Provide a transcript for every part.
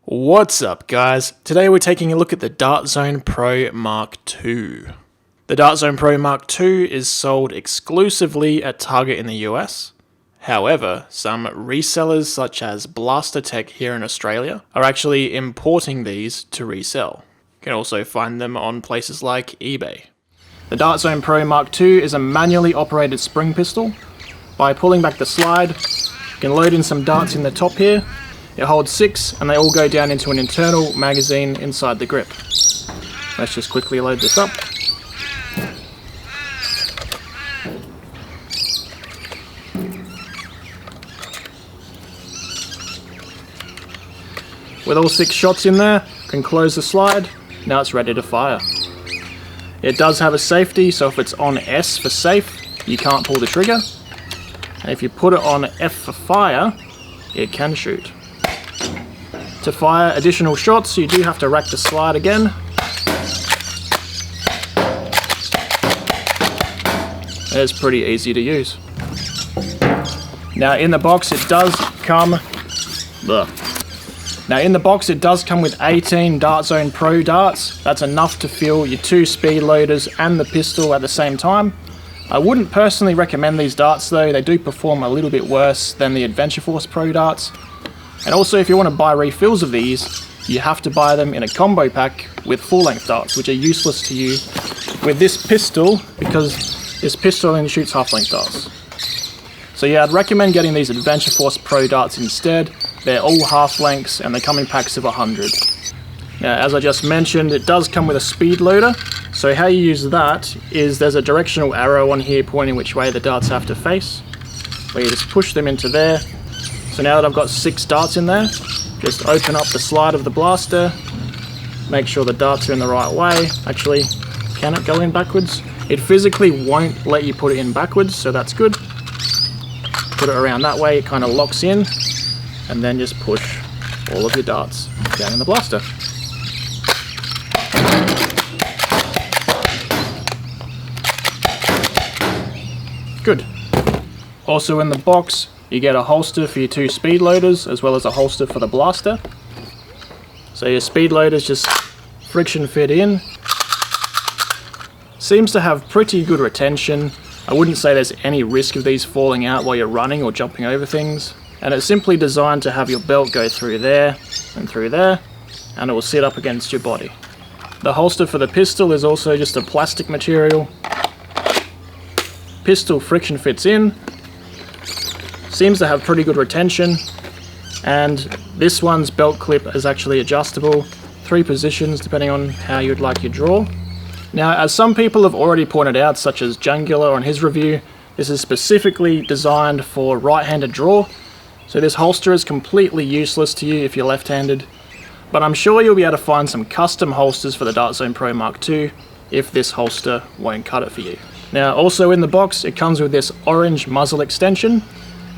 What's up, guys? Today we're taking a look at the Dart Zone Pro Mk-2. The Dart Zone Pro Mk-2 is sold exclusively at Target in the US. However, some resellers such as Blaster Tech here in Australia are actually importing these to resell. You can also find them on places like eBay. The Dart Zone Pro Mk-2 is a manually operated spring pistol. By pulling back the slide, you can load in some darts in the top here. It holds 6 and they all go down into an internal magazine inside the grip. Let's just quickly load this up. With all 6 shots in there, you can close the slide. Now it's ready to fire. It does have a safety, so if it's on S for safe, you can't pull the trigger. And if you put it on F for fire, it can shoot. To fire additional shots, you do have to rack the slide again. It's pretty easy to use. Now in the box it does come with 18 Dart Zone Pro darts. That's enough to fill your 2 speed loaders and the pistol at the same time. I wouldn't personally recommend these darts though, they do perform a little bit worse than the Adventure Force Pro darts. And also, if you want to buy refills of these, you have to buy them in a combo pack with full-length darts, which are useless to you with this pistol, because this pistol only shoots half-length darts. So yeah, I'd recommend getting these Adventure Force Pro darts instead. They're all half-lengths, and they come in packs of 100. Now, as I just mentioned, it does come with a speed loader, so how you use that is there's a directional arrow on here pointing which way the darts have to face, where you just push them into there. So now that I've got 6 darts in there, just open up the slide of the blaster, make sure the darts are in the right way. Actually, can it go in backwards? It physically won't let you put it in backwards, so that's good. Put it around that way, it kind of locks in, and then just push all of your darts down in the blaster. Good. Also in the box, you get a holster for your 2 speed loaders, as well as a holster for the blaster. So your speed loaders just friction fit in. Seems to have pretty good retention. I wouldn't say there's any risk of these falling out while you're running or jumping over things. And it's simply designed to have your belt go through there, and it will sit up against your body. The holster for the pistol is also just a plastic material. Pistol friction fits in. Seems to have pretty good retention, and this one's belt clip is actually adjustable, 3 positions depending on how you'd like your draw. Now, as some people have already pointed out, such as Jungular on his review, this is specifically designed for right-handed draw, so this holster is completely useless to you if you're left-handed, but I'm sure you'll be able to find some custom holsters for the Dart Zone Pro Mk-2 if this holster won't cut it for you. Now, also in the box, it comes with this orange muzzle extension.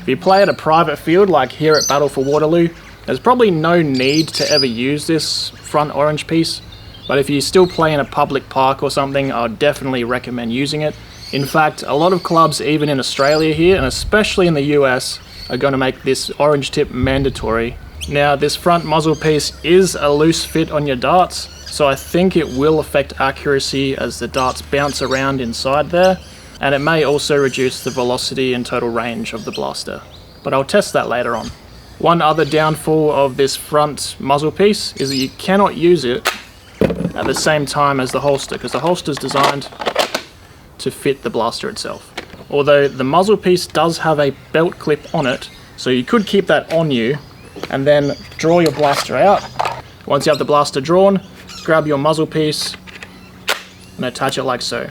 If you play at a private field like here at Battle for Waterloo, there's probably no need to ever use this front orange piece, but if you still play in a public park or something, I would definitely recommend using it. In fact, a lot of clubs, even in Australia here, and especially in the US, are going to make this orange tip mandatory. Now, this front muzzle piece is a loose fit on your darts, so I think it will affect accuracy as the darts bounce around inside there. And it may also reduce the velocity and total range of the blaster, but I'll test that later on. One other downfall of this front muzzle piece is that you cannot use it at the same time as the holster, because the holster is designed to fit the blaster itself. Although the muzzle piece does have a belt clip on it, so you could keep that on you and then draw your blaster out. Once you have the blaster drawn, grab your muzzle piece and attach it like so.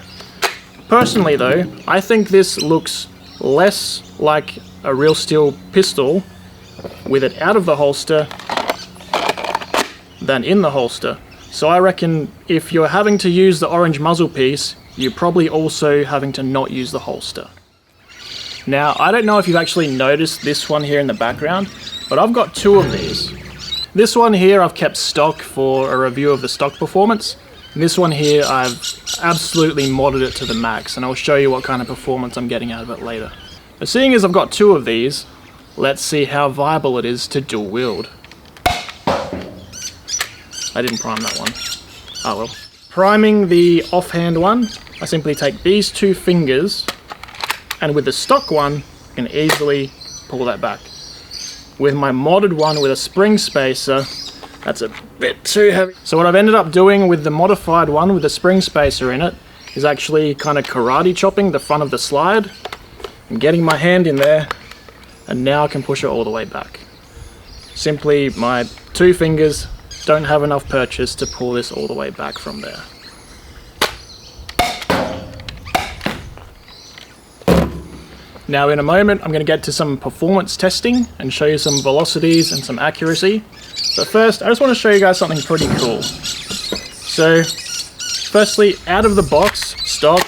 Personally though, I think this looks less like a real steel pistol with it out of the holster than in the holster. So I reckon if you're having to use the orange muzzle piece, you're probably also having to not use the holster. Now, I don't know if you've actually noticed this one here in the background, but I've got 2 of these. This one here I've kept stock for a review of the stock performance. And this one here, I've absolutely modded it to the max, and I'll show you what kind of performance I'm getting out of it later. But seeing as I've got 2 of these, let's see how viable it is to dual wield. I didn't prime that one. Oh well. Priming the offhand one, I simply take these two fingers, and with the stock one, I can easily pull that back. With my modded one with a spring spacer, that's a bit too heavy. So what I've ended up doing with the modified one with the spring spacer in it is actually kind of karate chopping the front of the slide and getting my hand in there, and now I can push it all the way back. Simply my two fingers don't have enough purchase to pull this all the way back from there. Now in a moment I'm going to get to some performance testing and show you some velocities and some accuracy. But first I just want to show you guys something pretty cool. So firstly, out of the box, stock,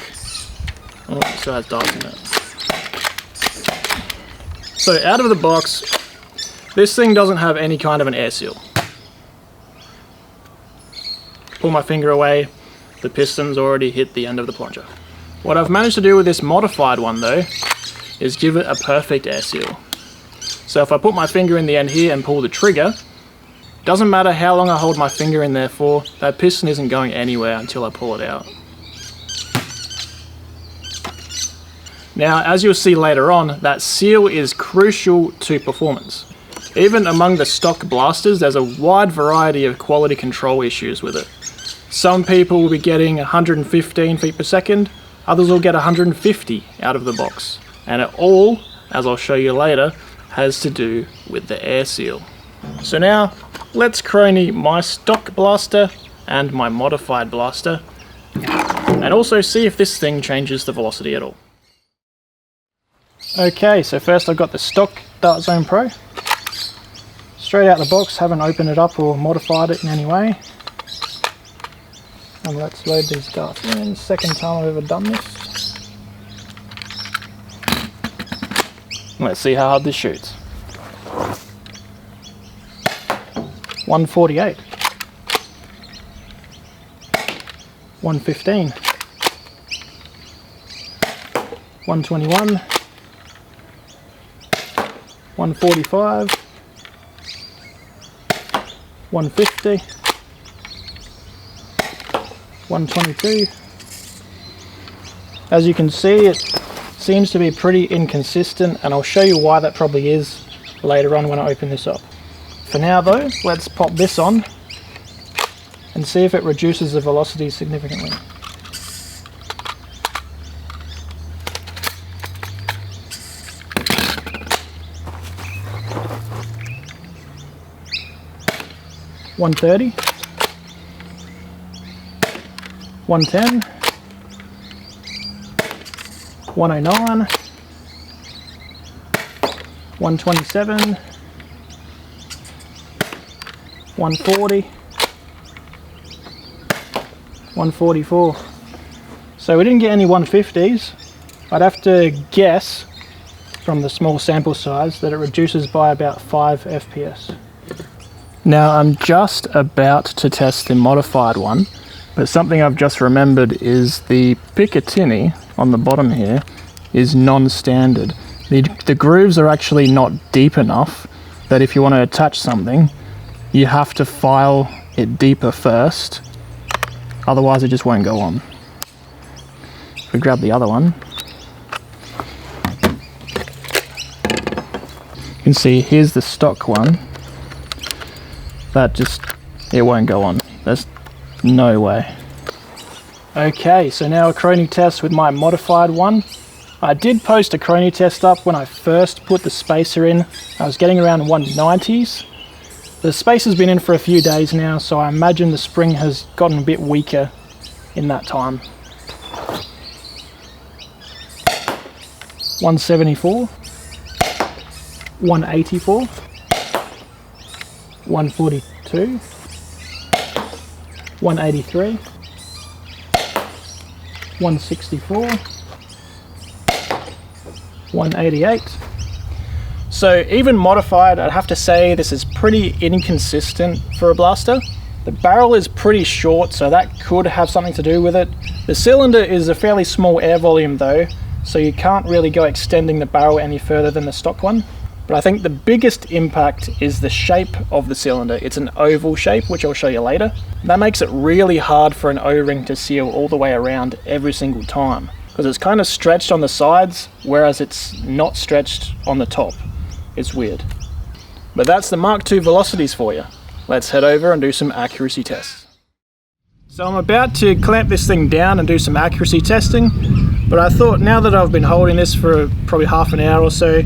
oh it still has darts in it. So out of the box, this thing doesn't have any kind of an air seal. Pull my finger away, the piston's already hit the end of the plunger. What I've managed to do with this modified one though, is give it a perfect air seal. So if I put my finger in the end here and pull the trigger, doesn't matter how long I hold my finger in there for, that piston isn't going anywhere until I pull it out. Now, as you'll see later on, that seal is crucial to performance. Even among the stock blasters, there's a wide variety of quality control issues with it. Some people will be getting 115 feet per second, others will get 150 out of the box. And it all, as I'll show you later, has to do with the air seal. So now, let's Chrony my stock blaster and my modified blaster, and also see if this thing changes the velocity at all. Okay, so first I've got the stock Dart Zone Pro. Straight out the box, haven't opened it up or modified it in any way. And let's load these darts in. Second time I've ever done this. Let's see how hard this shoots. 148. 115. 121. 145. 150. 122. As you can see, it seems to be pretty inconsistent, and I'll show you why that probably is later on when I open this up. For now though, let's pop this on and see if it reduces the velocity significantly. $130, $110, $109, $127, $140, $144. So we didn't get any 150s. I'd have to guess from the small sample size that it reduces by about 5 FPS. Now I'm just about to test the modified one, but something I've just remembered is the Picatinny on the bottom here is non-standard. The grooves are actually not deep enough that if you want to attach something, you have to file it deeper first, otherwise it just won't go on. If we grab the other one, you can see here's the stock one. That just, it won't go on. There's no way. Okay, so now a Chrony test with my modified one. I did post a Chrony test up when I first put the spacer in. I was getting around 190s. The spacer's been in for a few days now, so I imagine the spring has gotten a bit weaker in that time. 174, 184, 142, 183, 164, 188. So even modified, I'd have to say this is pretty inconsistent for a blaster. The barrel is pretty short, so that could have something to do with it. The cylinder is a fairly small air volume though, so you can't really go extending the barrel any further than the stock one. But I think the biggest impact is the shape of the cylinder. It's an oval shape, which I'll show you later. That makes it really hard for an O-ring to seal all the way around every single time, because it's kind of stretched on the sides, whereas it's not stretched on the top. It's weird. But that's the Mk-2 velocities for you. Let's head over and do some accuracy tests. So I'm about to clamp this thing down and do some accuracy testing, but I thought now that I've been holding this for probably half an hour or so,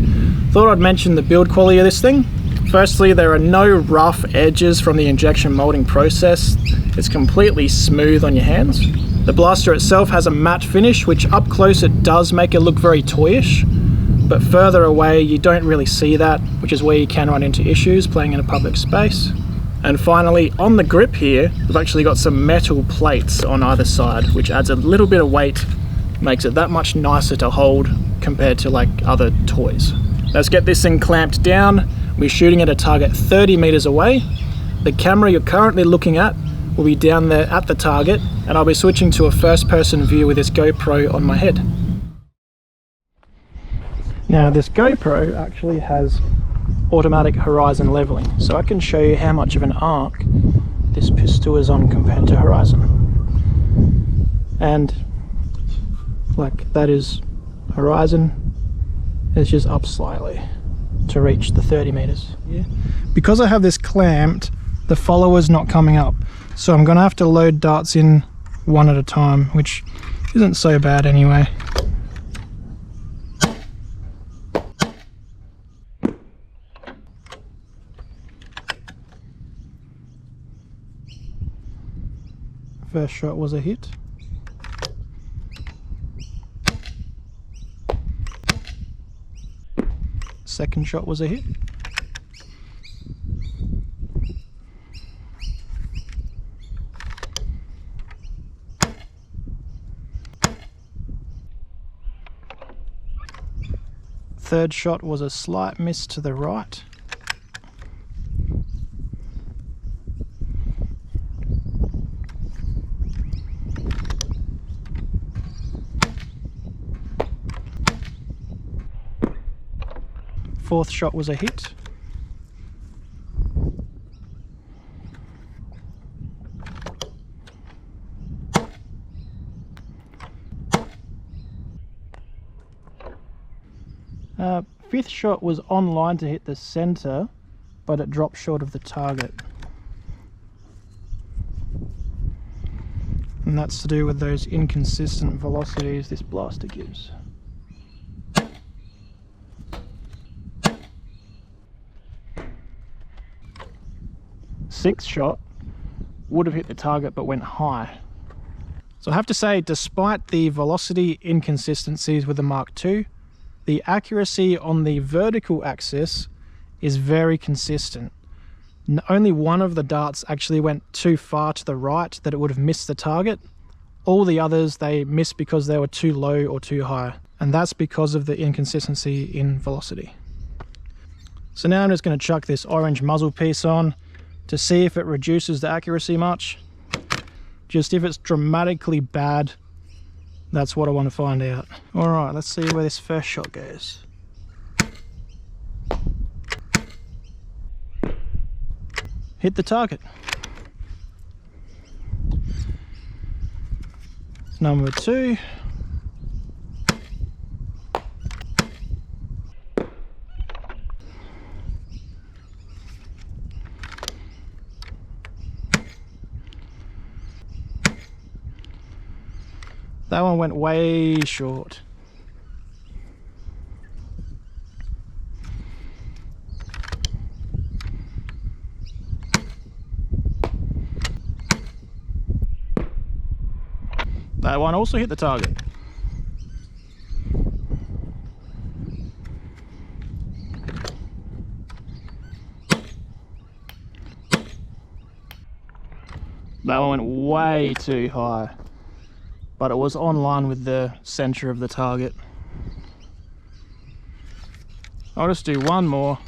thought I'd mention the build quality of this thing. Firstly, there are no rough edges from the injection molding process. It's completely smooth on your hands. The blaster itself has a matte finish, which up close it does make it look very toyish, but further away you don't really see that, which is where you can run into issues playing in a public space. And finally, on the grip here, we've actually got some metal plates on either side, which adds a little bit of weight, makes it that much nicer to hold compared to like other toys. Let's get this thing clamped down. We're shooting at a target 30 meters away. The camera you're currently looking at will be down there at the target, and I'll be switching to a first-person view with this GoPro on my head. Now this GoPro actually has automatic horizon leveling, so I can show you how much of an arc this pistol is on compared to horizon. And like that is horizon, it's just up slightly to reach the 30 meters. Yeah. Because I have this clamped, the follower's not coming up, so I'm gonna have to load darts in one at a time, which isn't so bad anyway. First shot was a hit. Second shot was a hit. Third shot was a slight miss to the right. Fourth shot was a hit. Fifth shot was on line to hit the center, but it dropped short of the target. And that's to do with those inconsistent velocities this blaster gives. Sixth shot would have hit the target but went high. So I have to say, despite the velocity inconsistencies with the Mk-2, the accuracy on the vertical axis is very consistent. Only one of the darts actually went too far to the right that it would have missed the target. All the others, they missed because they were too low or too high, and that's because of the inconsistency in velocity. So now I'm just going to chuck this orange muzzle piece on to see if it reduces the accuracy much. Just if it's dramatically bad, that's what I want to find out. Alright, let's see where this first shot goes. Hit the target. Number 2. That one went way short. That one also hit the target. That one went way too high, but it was on line with the center of the target. I'll just do one more.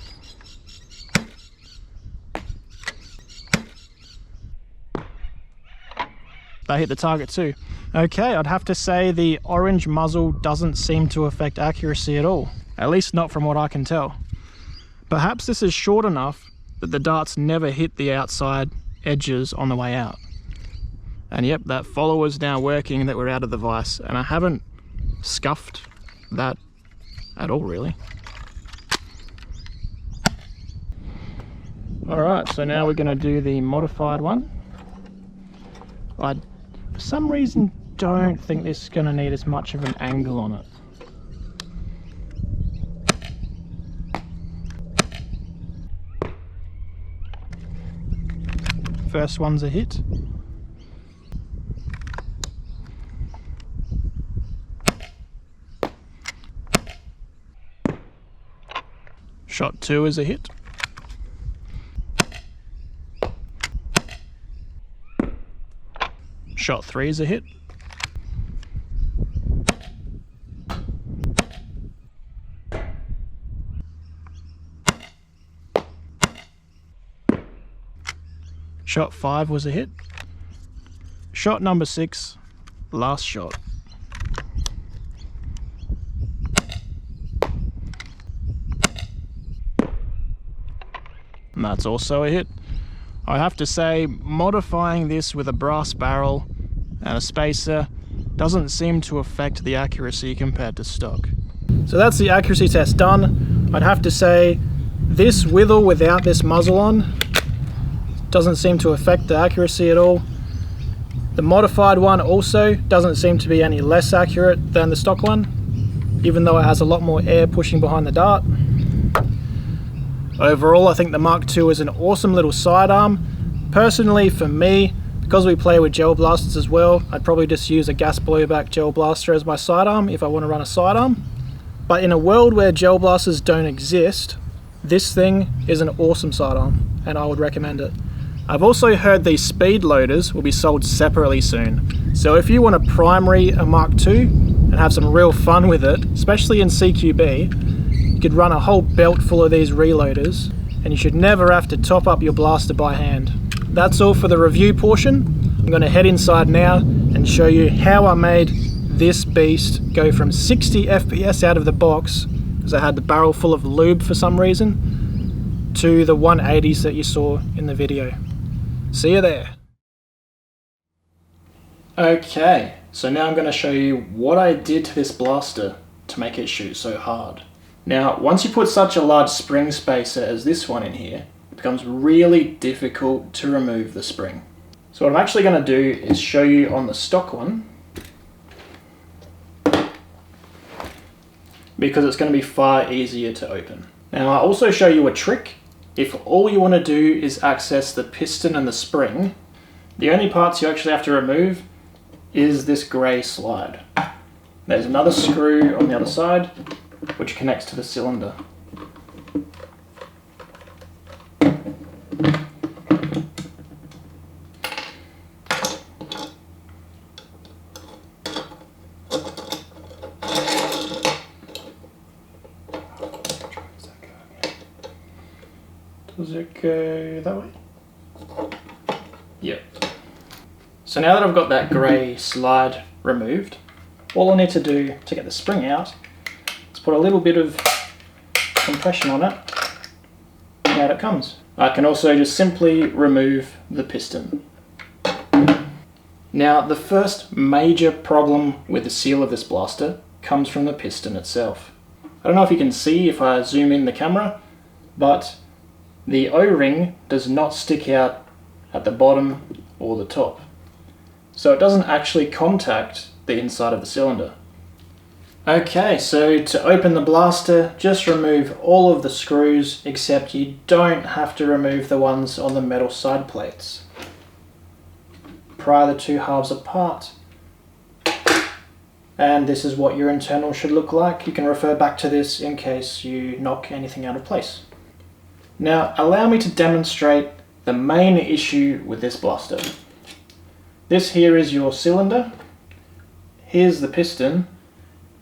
That hit the target too. Okay, I'd have to say the orange muzzle doesn't seem to affect accuracy at all. At least not from what I can tell. Perhaps this is short enough that the darts never hit the outside edges on the way out. And yep, that follower's now working, that we're out of the vise, and I haven't scuffed that at all really. Alright, so now we're going to do the modified one. I, for some reason, don't think this is going to need as much of an angle on it. First one's a hit. Shot 2 is a hit. Shot 3 is a hit. Shot 5 was a hit. Shot number 6, last shot. And that's also a hit. I have to say, modifying this with a brass barrel and a spacer doesn't seem to affect the accuracy compared to stock. So that's the accuracy test done. I'd have to say, this with or without this muzzle on doesn't seem to affect the accuracy at all. The modified one also doesn't seem to be any less accurate than the stock one, even though it has a lot more air pushing behind the dart. Overall, I think the Mk-2 is an awesome little sidearm. Personally, for me, because we play with gel blasters as well, I'd probably just use a gas blowback gel blaster as my sidearm if I want to run a sidearm. But in a world where gel blasters don't exist, this thing is an awesome sidearm, and I would recommend it. I've also heard these speed loaders will be sold separately soon. So if you want to primary a Mk-2 and have some real fun with it, especially in CQB, you could run a whole belt full of these reloaders, and you should never have to top up your blaster by hand. That's all for the review portion. I'm going to head inside now and show you how I made this beast go from 60 FPS out of the box, because I had the barrel full of lube for some reason, to the 180s that you saw in the video. See you there. Okay, so now I'm going to show you what I did to this blaster to make it shoot so hard. Now, once you put such a large spring spacer as this one in here, it becomes really difficult to remove the spring. So what I'm actually going to do is show you on the stock one, because it's going to be far easier to open. Now, I'll also show you a trick. If all you want to do is access the piston and the spring, the only parts you actually have to remove is this grey slide. There's another screw on the other side, which connects to the cylinder. Does it go that way? Yep. So now that I've got that grey slide removed, all I need to do to get the spring out is put a little bit of compression on it, and out it comes. I can also just simply remove the piston. Now, the first major problem with the seal of this blaster comes from the piston itself. I don't know if you can see if I zoom in the camera, but the O-ring does not stick out at the bottom or the top. So it doesn't actually contact the inside of the cylinder. Okay, so to open the blaster, just remove all of the screws, except you don't have to remove the ones on the metal side plates. Pry the two halves apart. And this is what your internal should look like. You can refer back to this in case you knock anything out of place. Now, allow me to demonstrate the main issue with this blaster. This here is your cylinder. Here's the piston.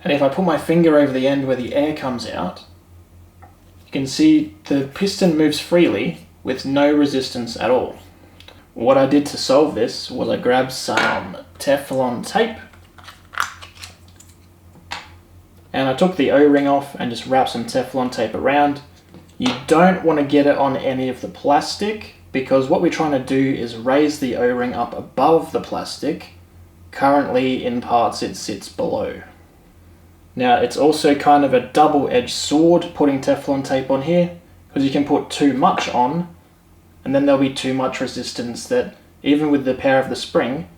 And if I put my finger over the end where the air comes out, you can see the piston moves freely with no resistance at all. What I did to solve this was I grabbed some Teflon tape and I took the O-ring off and just wrapped some Teflon tape around. You don't want to get it on any of the plastic, because what we're trying to do is raise the O-ring up above the plastic. Currently in parts it sits below. Now it's also kind of a double-edged sword putting Teflon tape on here, because you can put too much on and then there'll be too much resistance that even with the power of the spring,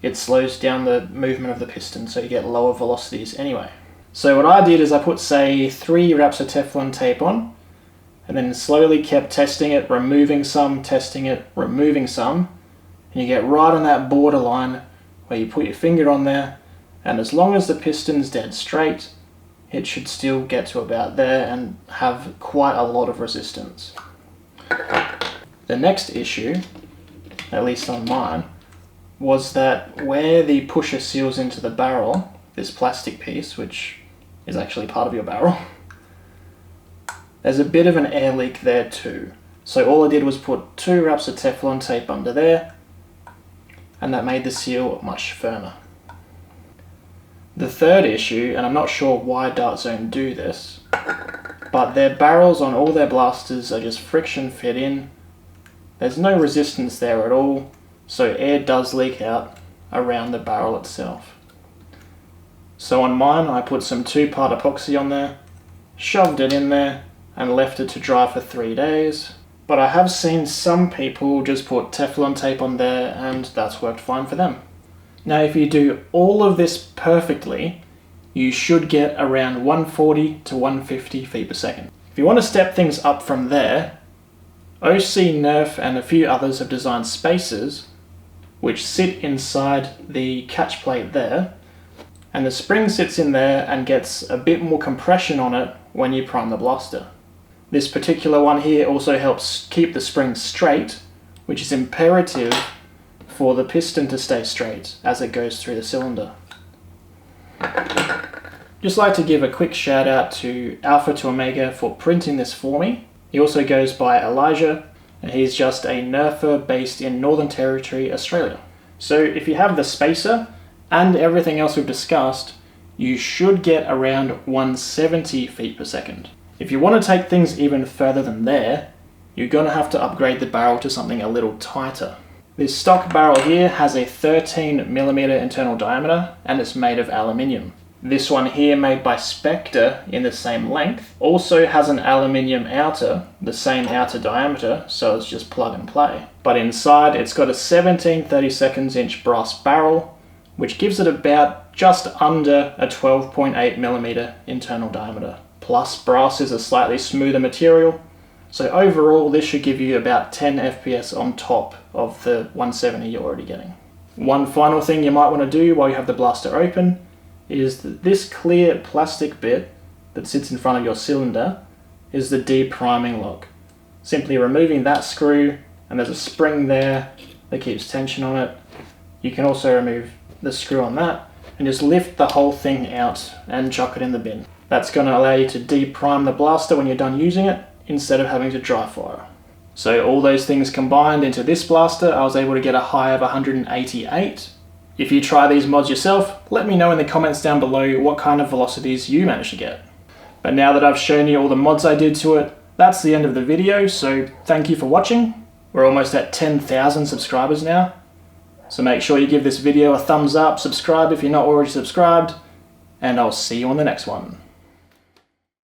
it slows down the movement of the piston, so you get lower velocities anyway. So what I did is I put, say, 3 wraps of Teflon tape on, and then slowly kept testing it, removing some, testing it, removing some, and you get right on that borderline where you put your finger on there, and as long as the piston's dead straight, it should still get to about there and have quite a lot of resistance. The next issue, at least on mine, was that where the pusher seals into the barrel, this plastic piece, which is actually part of your barrel, there's a bit of an air leak there too. So all I did was put 2 wraps of Teflon tape under there, and that made the seal much firmer. The third issue, and I'm not sure why Dart Zone do this, but their barrels on all their blasters are just friction fit in. There's no resistance there at all, so air does leak out around the barrel itself. So on mine I put some 2-part epoxy on there, shoved it in there, and left it to dry for 3 days. But I have seen some people just put Teflon tape on there and that's worked fine for them. Now if you do all of this perfectly, you should get around 140 to 150 feet per second. If you want to step things up from there, OC, Nerf and a few others have designed spacers which sit inside the catch plate there, and the spring sits in there and gets a bit more compression on it when you prime the blaster. This particular one here also helps keep the spring straight, which is imperative for the piston to stay straight as it goes through the cylinder. Just like to give a quick shout out to Alpha to Omega for printing this for me. He also goes by Elijah, and he's just a nerfer based in Northern Territory, Australia. So if you have the spacer and everything else we've discussed, you should get around 170 feet per second. If you want to take things even further than there, you're going to have to upgrade the barrel to something a little tighter. This stock barrel here has a 13mm internal diameter and it's made of aluminium. This one here, made by Spectre in the same length, also has an aluminium outer, the same outer diameter, so it's just plug and play. But inside it's got a 17/32 inch brass barrel, which gives it about just under a 12.8mm internal diameter. Plus brass is a slightly smoother material, so overall this should give you about 10 FPS on top of the 170 you're already getting. One final thing you might want to do while you have the blaster open is that this clear plastic bit that sits in front of your cylinder is the depriming lock. Simply removing that screw, and there's a spring there that keeps tension on it. You can also remove the screw on that and just lift the whole thing out and chuck it in the bin. That's going to allow you to deprime the blaster when you're done using it instead of having to dry fire. So all those things combined into this blaster, I was able to get a high of 188. If you try these mods yourself, let me know in the comments down below what kind of velocities you managed to get. But now that I've shown you all the mods I did to it, that's the end of the video, so thank you for watching. We're almost at 10,000 subscribers now, so make sure you give this video a thumbs up, subscribe if you're not already subscribed, and I'll see you on the next one.